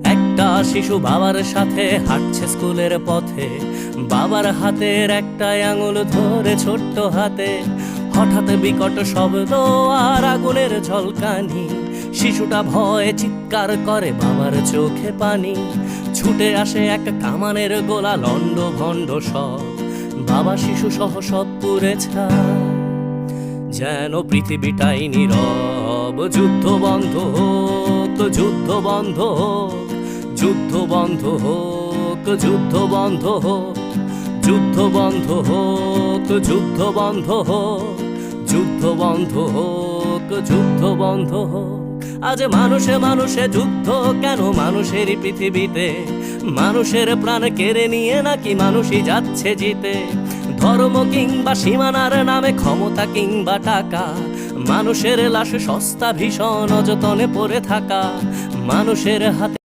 একটা শিশু বাবার সাথে হাঁটছে স্কুলের পথে, বাবার হাতের একটা আঙুল ধরে ছোট্ট হাতে। হঠাৎ বিকট শব্দ আর আগুনের ঝলকানি, শিশুটা ভয়ে চিৎকার করে, বাবার চোখে পানি। ছুটে আসে এক কামানের গোলা, লন্ড ভন্ড সব, বাবা শিশু সহ সব পুড়ে ছাই। যেন পৃথিবীটাই নীরব, যুদ্ধ বন্ধ হোক, যুদ্ধ বন্ধ হোক, যুদ্ধ বন্ধ হোক, যুদ্ধ বন্ধ হোক, যুদ্ধ বন্ধ হোক, যুদ্ধ বন্ধ হোক, যুদ্ধ বন্ধ হোক, যুদ্ধ বন্ধ হোক। আজ মানুষে মানুষে যুদ্ধ কেন মানুষেরই পৃথিবীতে? মানুষের প্রাণ কেড়ে নিয়ে নাকি মানুষই যাচ্ছে জিতে? ধর্ম কিংবা সীমানার নামে, ক্ষমতা কিংবা টাকা, মানুষের লাশ সস্তা ভীষণ অযতনে পড়ে থাকা, মানুষের হাতে